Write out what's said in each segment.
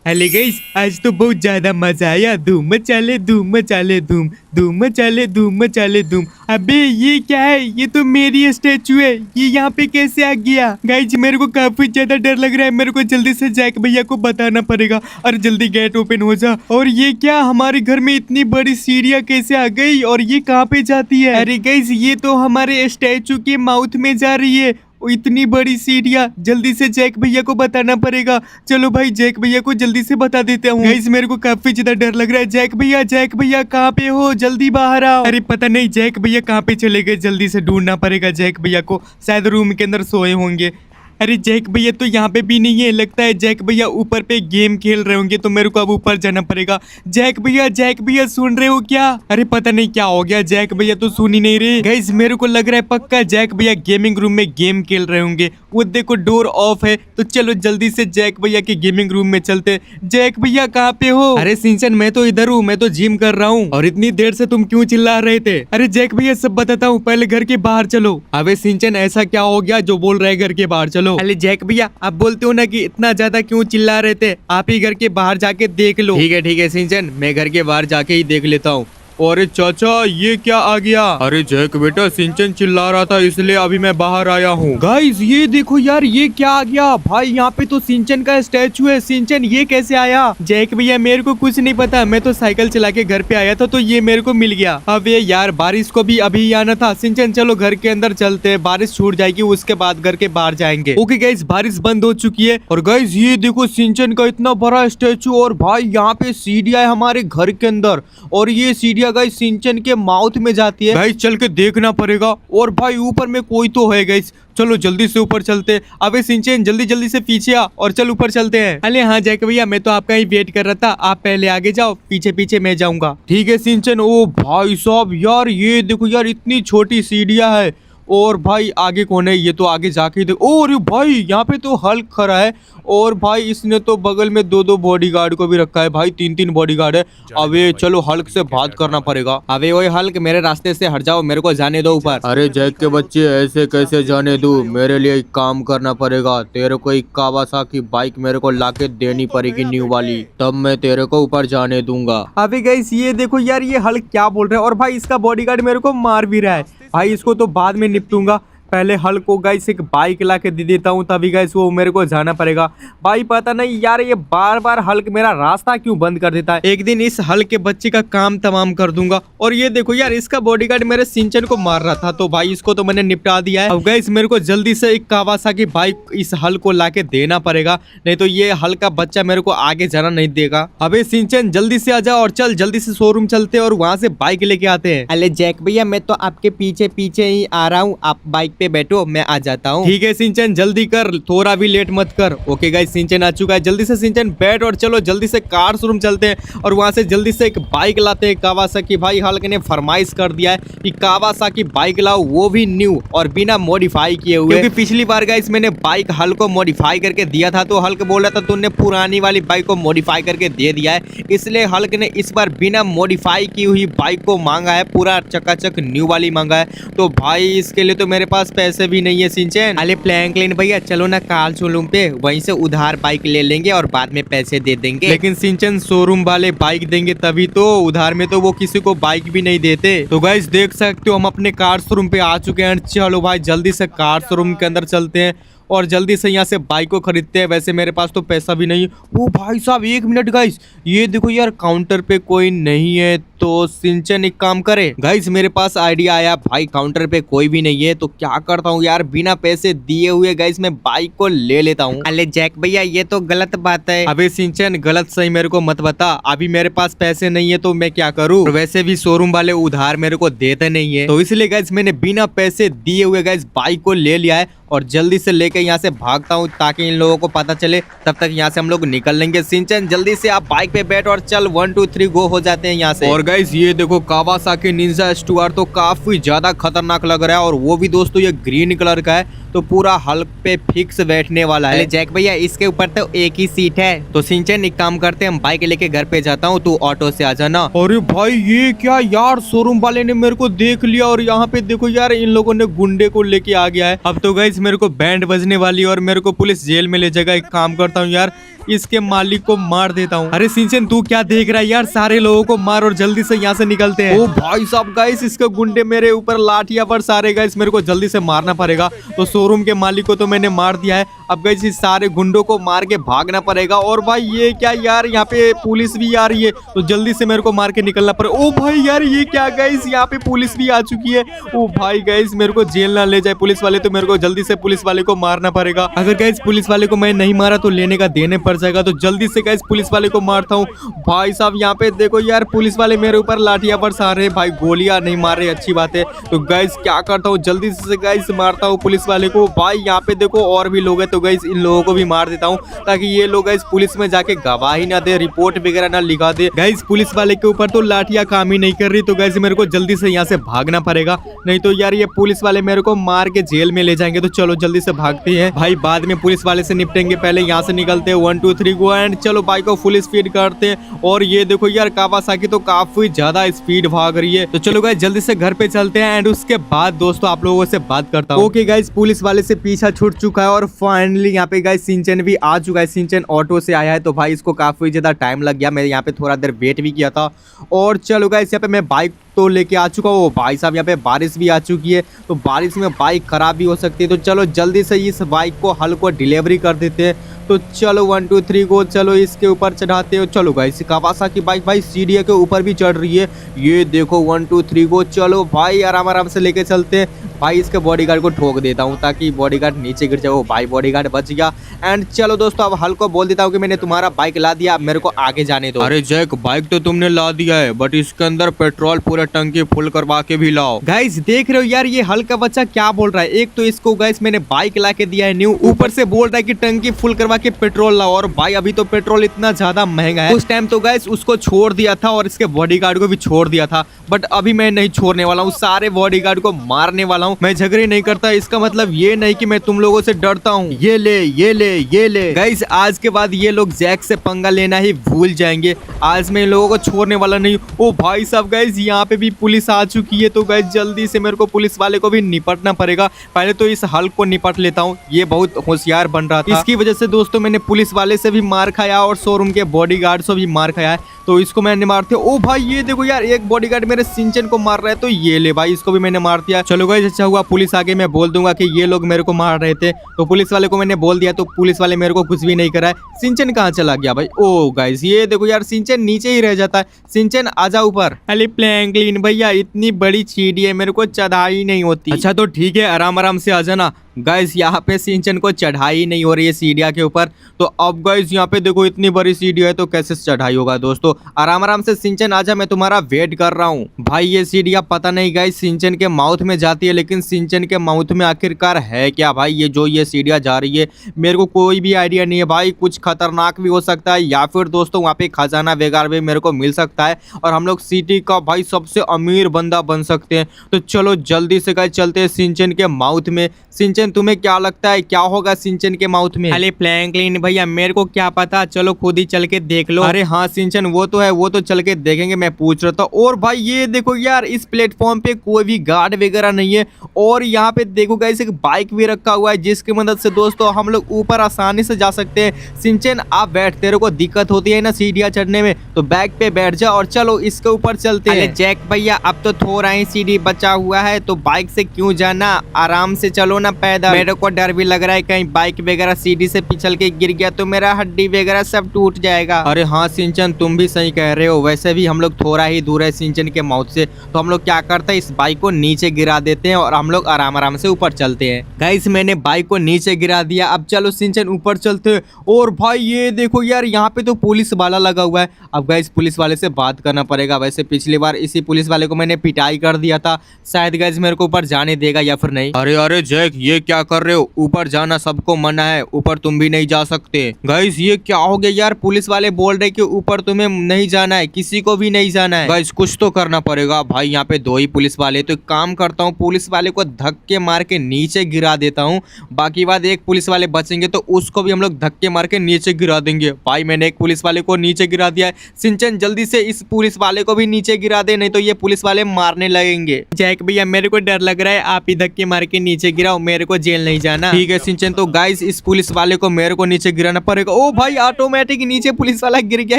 Hello guys, आज तो बहुत ज्यादा मजा आया। धूम मचाले धूम मचाले धूम, धूम मचाले धूम मचाले धूम। अबे ये क्या है? ये तो मेरी स्टैचू है, ये यहाँ पे कैसे आ गया? गाइस मेरे को काफी ज्यादा डर लग रहा है, मेरे को जल्दी से जैक भैया को बताना पड़ेगा। अरे जल्दी गेट ओपन हो जा। और ये क्या, हमारे घर में इतनी बड़ी सीढ़ियाँ कैसे आ गई और ये कहाँ पे जाती है? अरे गाइस ये तो हमारे स्टैचू के माउथ में जा रही है। ओ, इतनी बड़ी सीढ़ियाँ, जल्दी से जैक भैया को बताना पड़ेगा। चलो भाई जैक भैया को जल्दी से बता देता हूँ। गाइस मेरे को काफी ज्यादा डर लग रहा है। जैक भैया कहाँ पे हो? जल्दी बाहर आओ। अरे पता नहीं जैक भैया कहाँ पे चले गए, जल्दी से ढूंढना पड़ेगा जैक भैया को। शायद रूम के अंदर सोए होंगे। अरे जैक भैया तो यहाँ पे भी नहीं है, लगता है जैक भैया ऊपर पे गेम खेल रहे होंगे, तो मेरे को अब ऊपर जाना पड़ेगा। जैक भैया सुन रहे हो क्या? अरे पता नहीं क्या हो गया, जैक भैया तो सुन ही नहीं रहे। गाइस मेरे को लग रहा है पक्का जैक भैया गेमिंग रूम में गेम खेल रहे होंगे। वो देखो डोर ऑफ है, तो चलो जल्दी से जैक भैया के गेमिंग रूम में चलते। जैक भैया कहाँ पे हो? अरे सिंचन मैं तो इधर हूँ, मैं तो जिम कर रहा हूँ। और इतनी देर से तुम क्यों चिल्ला रहे थे? अरे जैक भैया सब बताता हूँ, पहले घर के बाहर चलो। अबे सिंचन ऐसा क्या हो गया जो बोल रहे घर के बाहर चलो? अरे जैक भैया आप बोलते हो ना कि इतना ज्यादा क्यों चिल्ला रहे थे, आप ही घर के बाहर जाके देख लो। ठीक है सिंचन, मैं घर के बाहर जाके ही देख लेता हूँ। अरे चाचा ये क्या आ गया? अरे जैक बेटा सिंचन चिल्ला रहा था इसलिए अभी मैं बाहर आया हूँ। गाइस ये देखो यार, ये क्या आ गया भाई? यहाँ पे तो सिंचन का स्टैचू है। सिंचन ये कैसे आया? जैक भैया मेरे को कुछ नहीं पता, मैं तो साइकिल चला के घर पे आया था तो ये मेरे को मिल गया। अब ये यार बारिश को भी अभी आना था। सिंचन चलो घर के अंदर चलते हैं, बारिश छूट जाएगी उसके बाद घर के बाहर जाएंगे। ओके गाइस बारिश बंद हो चुकी है। और गाइस ये देखो सिंचन का इतना बड़ा स्टैचू, और भाई यहाँ पे सीढ़ियाँ है हमारे घर के अंदर, और ये सीढ़ियाँ गाइस सिंचन के माउथ में जाती है। गाइस चल के देखना पड़ेगा। और भाई ऊपर में कोई तो है गाइस, चलो जल्दी से ऊपर चलते। अबे सिंचन जल्दी से पीछे आ और चल ऊपर चलते हैं। अरे हाँ जैक भैया मैं तो आपका ही वेट कर रहा था, आप पहले आगे जाओ, पीछे पीछे मैं जाऊंगा। ठीक है सिंचन। ओ भाई साहब यार ये देखो यार, इतनी छोटी सीढ़ियाँ है। और भाई आगे कौन है? ये तो आगे जाके ही देखो। ओ अरे भाई यहाँ पे तो हल्क खड़ा है, और भाई इसने तो बगल में दो बॉडीगार्ड को भी रखा है। भाई तीन बॉडीगार्ड है। अबे चलो हल्क से बात करना पड़ेगा। अबे ओए हल्क मेरे रास्ते से हट जाओ, मेरे को जाने दो ऊपर। अरे जैक के बच्चे ऐसे कैसे जाने दूं? मेरे लिए एक काम करना पड़ेगा, तेरे को एक कावासाकी बाइक मेरे को लाके देनी पड़ेगी न्यू वाली, तब मैं तेरे को ऊपर जाने दूंगा। अबे गाइस ये देखो यार, ये हल्क क्या बोल रहा है, और भाई इसका बॉडीगार्ड मेरे को मार भी रहा है। भाई इसको तो बाद में निपटूंगा, पहले हल्क को गाइस एक बाइक ला के दे देता हूँ, तभी गाइस वो मेरे को जाना पड़ेगा। भाई पता नहीं यार ये बार बार हल्क मेरा रास्ता क्यों बंद कर देता है। एक दिन इस हल्क के बच्चे का काम तमाम कर दूंगा। और ये देखो यार, इसका बॉडीगार्ड मेरे सिंचन को मार रहा था, तो भाई इसको तो मैंने निपटा दिया है। अब गाइस मेरे को जल्दी से एक कावासाकी बाइक इस हल्क को ला के देना पड़ेगा, नहीं तो ये हल्क का बच्चा मेरे को आगे जाना नहीं देगा। अबे सिंचन जल्दी से आ जा, और चल जल्दी से शोरूम चलते और वहाँ से बाइक लेके आते हैं। अरे जैक भैया मैं तो आपके पीछे पीछे ही आ रहा हूँ, आप बाइक पे बैठो, मैं आ जाता हूँ। ठीक है सिंचन जल्दी कर, थोड़ा भी लेट मत कर। ओके गाइस सिंचन आ चुका है, जल्दी से सिंचन बैठ, और चलो जल्दी से कार शोरूम चलते हैं और वहाँ से जल्दी से एक बाइक लाते हैं कावासाकी। भाई हल्क ने फरमाइश कर दिया है कि कावासाकी बाइक लाओ, वो भी न्यू और बिना मॉडिफाई किए हुए। क्योंकि पिछली बार गाइस मैंने बाइक हल्क को मॉडिफाई करके दिया था, तो हल्क बोल रहा था तूने पुरानी वाली बाइक को मॉडिफाई करके दे दिया है, इसलिए हल्क ने इस बार बिना मॉडिफाई की हुई बाइक को मांगा है, पूरा चकाचक न्यू वाली मांगा है। तो भाई इसके लिए तो मेरे पास पैसे भी नहीं है सिंचन। अरे फ्रैंकलिन भैया चलो ना कार शोरूम पे, वहीं से उधार बाइक ले लेंगे और बाद में पैसे दे देंगे। लेकिन सिंचन शोरूम वाले बाइक देंगे तभी तो, उधार में तो वो किसी को बाइक भी नहीं देते। तो गाइस देख सकते हो हम अपने कार शोरूम पे आ चुके हैं। चलो भाई जल्दी से कार शोरूम के अंदर चलते हैं और जल्दी से यहाँ से बाइक को खरीदते हैं। वैसे मेरे पास तो पैसा भी नहीं है। ओ भाई साहब एक मिनट गाइस, ये देखो यार काउंटर पे कोई नहीं है, तो सिंचन एक काम करे। गाइस मेरे पास आइडिया आया, भाई काउंटर पे कोई भी नहीं है तो क्या करता हूँ यार, बिना पैसे दिए हुए गाइस मैं बाइक को ले लेता हूँ। अरे जैक भैया ये तो गलत बात है। अबे सिंचन गलत सही मेरे को मत बता, अभी मेरे पास पैसे नहीं है तो मैं क्या करूँ। वैसे भी शोरूम वाले उधार मेरे को देते नहीं है, तो इसलिए गाइस मैंने बिना पैसे दिए हुए गाइस बाइक को ले लिया है और जल्दी से लेके यहाँ से भागता हूँ ताकि इन लोगों को पता चले, तब तक यहाँ से हम लोग निकल लेंगे। सिंचन जल्दी से आप बाइक पे बैठ और चल 1 2 3 गो हो जाते हैं यहाँ से। और गाइस ये देखो कावासाकी निंजा स्टुअर तो काफी ज्यादा खतरनाक लग रहा है, और वो भी दोस्तों ये ग्रीन कलर का है, तो पूरा हल्क पे फिक्स बैठने वाला है। जैक भैया इसके ऊपर तो एक ही सीट है, तो सिंचन एक काम करते हैं हम बाइक लेके घर पे जाता हूँ, तू ऑटो से आ जाना। अरे भाई ये क्या यार, शोरूम वाले ने मेरे को देख लिया और यहाँ पे देखो यार इन लोगों ने गुंडे को लेके आ गया है। अब तो गाइस मेरे को बैंड बजने वाली और मेरे को पुलिस जेल में ले जाएगा। एक काम करता हूँ यार, इसके मालिक को मार देता हूँ। अरे सिंचन तू क्या देख रहा है यार, सारे लोगों को मार और जल्दी से यहाँ से निकलते हैं। ओ भाई साहब गाइस, इसके गुंडे मेरे ऊपर लाठियां पर सारे गाइस, मेरे को जल्दी से मारना पड़ेगा। तो शोरूम के मालिक को तो मैंने मार दिया है, अब गाइस इस सारे गुंडों को मार के भागना पड़ेगा। और भाई ये क्या यार, यहाँ पे पुलिस भी आ रही है, तो जल्दी से मेरे को मार के निकलना पड़ेगा। ओ भाई यार ये क्या गाइस, यहाँ पे पुलिस भी आ चुकी है। ओ भाई गाइस मेरे को जेल ना ले जाए पुलिस वाले, तो मेरे को जल्दी से पुलिस वाले को मारना पड़ेगा। अगर गाइस पुलिस वाले को मैं नहीं मारा तो लेने का देने पड़ जाएगा, तो जल्दी से गाइस पुलिस वाले को मारता हूँ। भाई साहब यहाँ पे देखो यार, पुलिस वाले मेरे ऊपर लाठियां बरसा रहे, भाई गोलियां नहीं मार रहे, अच्छी बात है। तो गाइस क्या करता हूँ, जल्दी से गाइस मारता हूँ पुलिस वाले को। भाई यहाँ पे देखो और भी लोग हैं, तो गाइस इन लोगों को भी मार देता हूँ, ताकि ये लोग गाइस पुलिस में जाके गवाही ना दे, रिपोर्ट वगैरह ना लिखा दे। गाइस पुलिस वाले के ऊपर तो लाठियां काम ही नहीं कर रही, तो गाइस मेरे को जल्दी से यहाँ से भागना पड़ेगा, नहीं तो यार ये पुलिस वाले मेरे को मार के जेल में ले जाएंगे। तो चलो जल्दी से भागते हैं भाई, बाद में पुलिस वाले से निपटेंगे, पहले यहाँ से निकलते हैं। 1 2 3 गो एंड चलो बाइक को फुल स्पीड करते हैं। और ये देखो यार कावासाकी तो काफी ज्यादा स्पीड भाग रही है। तो चलो गाइस जल्दी से घर पे चलते हैं, एंड उसके बाद दोस्तों आप लोगों से बात करता हूँ। ओके गाइस, पुलिस वाले से पीछा छूट चुका है और फाइनली यहाँ पे गाइस सिंचन भी आ चुका है। सिंचन ऑटो से आया है, तो भाई इसको काफी ज्यादा टाइम लग गया, मैं यहाँ पे थोड़ा देर वेट भी किया था। और चलो गाइस यहाँ पे मैं बाइक तो लेके आ चुका हूँ। भाई साहब यहाँ पे बारिश भी आ चुकी है, तो बारिश में बाइक खराब भी हो सकती है, तो चलो जल्दी से इस बाइक को हल को डिलीवरी कर देते हैं। तो चलो 1 2 3 गो, चलो इसके ऊपर चढ़ाते हो। चलो गाइस कावासाकी बाइक भाई सीढ़ी के ऊपर भी चढ़ रही है, ये देखो 1 2 3 गो। चलो भाई आराम आराम से लेके चलते हैं। भाई इसके बॉडीगार्ड को ठोक देता हूँ ताकि बॉडीगार्ड नीचे गिर जाए। वो भाई बॉडीगार्ड बच गया। एंड चलो दोस्तों अब हल को बोल देता हूँ कि मैंने तुम्हारा बाइक ला दिया, अब मेरे को आगे जाने दो। अरे जैक, बाइक तो तुमने ला दिया है, बट इसके अंदर पेट्रोल पूरा टंकी फुल करवा के भी लाओ। गाइस देख रहे हो यार, ये हल का बच्चा क्या बोल रहा है। एक तो इसको गाइस मैंने बाइक ला के दिया है न्यू, ऊपर से बोल रहा है कि टंकी फुल करवा के पेट्रोल लाओ। और भाई अभी तो पेट्रोल इतना ज्यादा महंगा है, उस टाइम तो गाइस उसको छोड़ दिया था और इसके बॉडीगार्ड को भी छोड़ दिया था, बट अभी मैं नहीं छोड़ने वाला हूँ, सारे बॉडीगार्ड को मारने वाला हूँ। मैं झगड़े नहीं करता, इसका मतलब ये नहीं कि मैं तुम लोगों से डरता हूँ। ये ले ये ले ये ले। गाइस आज के बाद ये लोग जैक से पंगा लेना ही भूल जाएंगे, आज मैं इन लोगों को छोड़ने वाला नहीं। ओ भाई साहब गाइस यहाँ पे भी पुलिस आ चुकी है, तो गाइस जल्दी से मेरे को पुलिस वाले को भी निपटना पड़ेगा। पहले तो इस हल्क को निपट लेता हूँ, ये बहुत होशियार बन रहा था, इसकी वजह से दोस्तों मैंने पुलिस वाले से भी मार खाया और शोरूम के बॉडीगार्ड से भी मार खाया है, तो इसको मैंने मारते। ओ भाई ये देखो यार, एक बॉडीगार्ड मेरे सिंचन को मार रहा है, तो ये ले भाई इसको भी मैंने मार दिया। चलो गाइस अच्छा हुआ पुलिस आगे, मैं बोल दूंगा कि ये लोग मेरे को मार रहे थे, तो पुलिस वाले को मैंने बोल दिया, तो पुलिस वाले मेरे को कुछ भी नहीं करा है। सिंचन कहाँ चला गया भाई? ओ गाइस ये देखो यार, सिंचन नीचे ही रह जाता है। सिंचन आजा ऊपर। अरे फ्रैंकलिन भैया इतनी बड़ी सीढ़ी है, मेरे को चढ़ाई नहीं होती। अच्छा तो ठीक है, आराम आराम से आ जाना। गाइस यहाँ पे सिंचन को चढ़ाई नहीं हो रही है सीढ़िया के ऊपर, तो अब गाइस यहाँ पे देखो इतनी बड़ी सीढ़ी है, तो कैसे चढ़ाई होगा। दोस्तों आराम आराम से सिंचन आजा, मैं तुम्हारा वेट कर रहा हूँ। भाई ये सीढ़िया पता नहीं गाइस सिंचन के माउथ में जाती है, लेकिन सिंचन के माउथ में आखिरकार है क्या भाई? ये सीढ़िया जा रही है, मेरे को कोई भी आइडिया नहीं है भाई, कुछ खतरनाक भी हो सकता है, या फिर दोस्तों वहाँ पे खजाना वगैरह भी मेरे को मिल सकता है, और हम लोग सिटी का भाई सबसे अमीर बंदा बन सकते हैं। तो चलो जल्दी से गाइस चलते हैं सिंचन के माउथ में। सिंचन तुम्हें क्या लगता है क्या होगा सिंचन के माउथ में? अरे फ्रैंकलिन भैया मेरे को क्या पता, चलो खुद ही चल के देख लो। अरे हाँ सिंचन वो तो है, वो तो चल के देखेंगे, मैं पूछ रहा था। और भाई ये देखो यार, इस प्लेटफॉर्म पे कोई भी गार्ड वगैरह नहीं है, और यहाँ पे देखो गाइस एक बाइक भी रखा हुआ है, जिसकी मदद से दोस्तों हम लोग ऊपर आसानी से जा सकते हैं। सिंचन आप बैठ, तेरे को दिक्कत होती है ना सीढ़ियाँ चढ़ने में, तो बैग पे बैठ जा और चलो इसके ऊपर चलते हैं। जैक भैया अब तो थोड़ा ही सीढ़ी बचा हुआ है, तो बाइक से क्यों जाना, आराम से चलो ना पैदल। मेरे को डर भी लग रहा है कहीं बाइक वगैरह सीढ़ी से पिछल के गिर गया तो मेरा हड्डी वगैरह सब टूट जाएगा। अरे हाँ सिंचन तुम भी सही कह रहे हो, वैसे भी हम लोग थोड़ा ही दूर है सिंचन के माउथ से, तो हम लोग क्या करते हैं इस बाइक को नीचे गिरा देते हैं और हम लोग आराम आराम से ऊपर चलते हैं। गाइस मैंने बाइक को नीचे गिरा दिया, अब चलो सिंचन ऊपर चलते हैं। और भाई ये देखो यार, यहाँ पे तो पुलिस वाला लगा हुआ है, अब गाइस पुलिस वाले से बात करना पड़ेगा। वैसे पिछली बार इसी पुलिस वाले को मैंने पिटाई कर दिया था, शायद गाइस मेरे को ऊपर जाने देगा या फिर नहीं। अरे जैक ये क्या कर रहे हो, ऊपर जाना सबको मना है, ऊपर तुम भी नहीं जा सकते। गाइस ये क्या हो गया यार, पुलिस वाले बोल रहे कि ऊपर तुम्हें नहीं जाना है, किसी को भी नहीं जाना है। गाइस कुछ तो करना पड़ेगा भाई, यहाँ पे 2 ही पुलिस वाले, तो एक काम करता हूँ, पुलिस वाले को धक्के मार के नीचे गिरा देता हूँ। बाकी बात एक पुलिस वाले बचेंगे तो उसको भी हम लोग धक्के मार के नीचे गिरा देंगे। भाई मैंने एक पुलिस वाले को नीचे गिरा दिया है। सिंचन जल्दी से इस पुलिस वाले को भी नीचे गिरा दे, नहीं तो ये पुलिस वाले मारने लगेंगे। जैक भैया मेरे को डर लग रहा है, आप ही धक्के मार के नीचे गिराओ, मेरे को जेल नहीं जाना। ठीक है सिंचन, तो गाइस इस पुलिस वाले को मेरे को नीचे गिराना पड़ेगा। ओ भाई ऑटोमेटिक नीचे पुलिस वाला गिर गया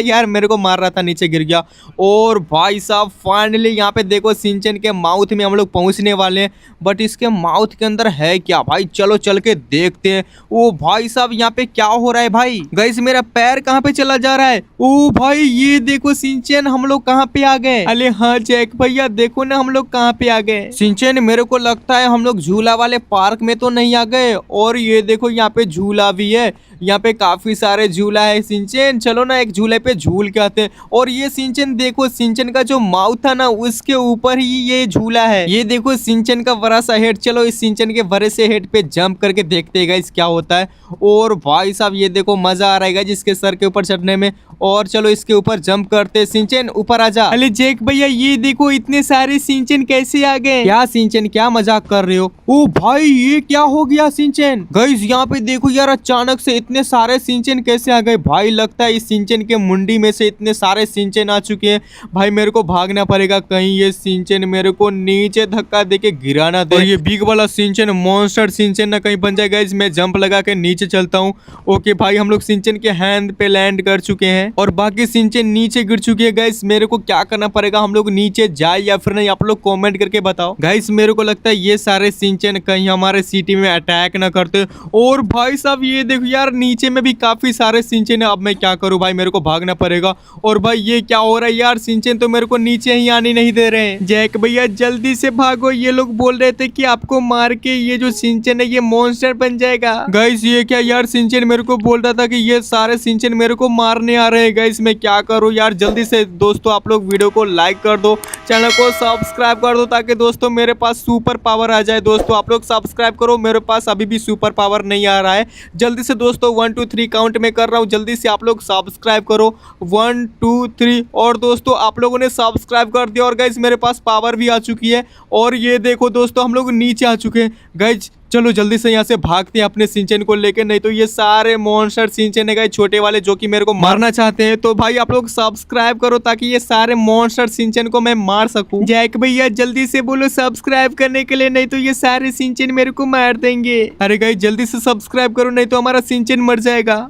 यार, मेरे को मार रहा था नीचे गिर गया। और भाई साहब फाइनली यहाँ पे देखो सिंचन के माउथ में हम लोग पहुंचने वाले हैं, बट इसके माउथ के अंदर है क्या भाई, चलो चल के देखते हैं। ओ भाई साहब यहाँ पे क्या हो रहा है भाई, गाइस मेरा पैर कहाँ पे चला जा रहा है। ओ भाई ये देखो सिंचन, हम लोग कहाँ पे आ गए। अरे हाँ जैक भैया देखो ना हम लोग कहाँ पे आ गए। सिंचन मेरे को लगता है हम लोग झूला वाले पार्क में तो नहीं आ गए, और ये देखो यहाँ पे झूला भी है, यहाँ पे काफी सारे झूला है। सिंचन चलो ना एक झूले पे झूल के आते हैं। और ये सिंचन देखो, सिंचन का जो माउथ था ना उसके ऊपर ही ये झूला है। ये देखो सिंचन का बड़ा सा हेड, चलो इस सिंचन के बड़े से हेड पे जंप करके देखते हैं गाइस क्या होता है। और भाई साहब ये देखो मजा आ रहा है गाइस इसके सर के ऊपर चढ़ने में, और चलो इसके ऊपर जंप करते हैं। सिंचन ऊपर आ जा। अरे जैक भैया ये देखो इतने सारे सिंचन कैसे आ गए। क्या सिंचन क्या मजाक कर रहे हो। ओ भाई ये क्या हो गया सिंचन। गाइस यहाँ पे देखो यार अचानक से इतने सारे सिंचन कैसे आ गए। भाई लगता है इस सिंचन के मुंडी में से इतने सारे सिंचन आ चुके हैं। भाई मेरे को भागना पड़ेगा, कहीं ये सिंचन मेरे को नीचे धक्का देके गिरा ना दे। और ये बिग वाला सिंचन मॉन्स्टर सिंचन ना कहीं बन जाए। गाइस मैं जंप लगा के नीचे चलता हूँ। ओके भाई हम लोग सिंचन के हैंड पे लैंड कर चुके हैं और बाकी सिंचन नीचे गिर चुके हैं। गाइस मेरे को क्या करना पड़ेगा, हम लोग नीचे जाए या फिर नहीं, आप लोग कमेंट करके बताओ। गाइस मेरे को लगता है ये सारे सिंचन कहीं हमारे सिटी में अटैक ना करते। और भाई साहब ये देखो यार नीचे में भी काफी सारे सिंचन है। अब मैं क्या करूं भाई, मेरे को भागना पड़ेगा। और भाई ये क्या हो रहा है यार, सिंचन तो मेरे को नीचे ही आने नहीं दे रहे हैं। जैक भैया जल्दी से भागो, ये लोग बोल रहे थे कि आपको मार के ये जो सिंचन है ये मॉन्स्टर बन जाएगा। गाइस ये क्या यार, सिंचन मेरे को बोल रहा था कि ये सारे सिंचन मेरे को मारने आ रहे हैं। गाइस मैं क्या करूं यार, जल्दी से दोस्तों आप लोग वीडियो को लाइक कर दो, चैनल को सब्सक्राइब कर दो, ताकि दोस्तों मेरे पास सुपर पावर आ जाए। दोस्तों आप लोग सब्सक्राइब करो, मेरे पास अभी भी सुपर पावर नहीं आ रहा है। जल्दी से दोस्तों 1 2 3 काउंट में कर रहा हूँ, जल्दी से आप लोग सब्सक्राइब करो 1 2 3। और दोस्तों आप लोगों ने सब्सक्राइब कर दिया और गाइस मेरे पास पावर भी आ चुकी है। और ये देखो दोस्तों हम लोग नीचे आ चुके हैं। गाइस चलो जल्दी से यहाँ से भागते हैं अपने सिंचन को लेकर, नहीं तो ये सारे मॉन्स्टर सिंचन है गाइस छोटे वाले जो कि मेरे को मारना चाहते हैं। तो भाई आप लोग सब्सक्राइब करो ताकि ये सारे मॉन्स्टर सिंचन को मैं मार सकूं। जैक भैया जल्दी से बोलो सब्सक्राइब करने के लिए, नहीं तो ये सारे सिंचन मेरे को मार देंगे। अरे गाइस जल्दी से सब्सक्राइब करो, नहीं तो हमारा सिंचन मर जाएगा।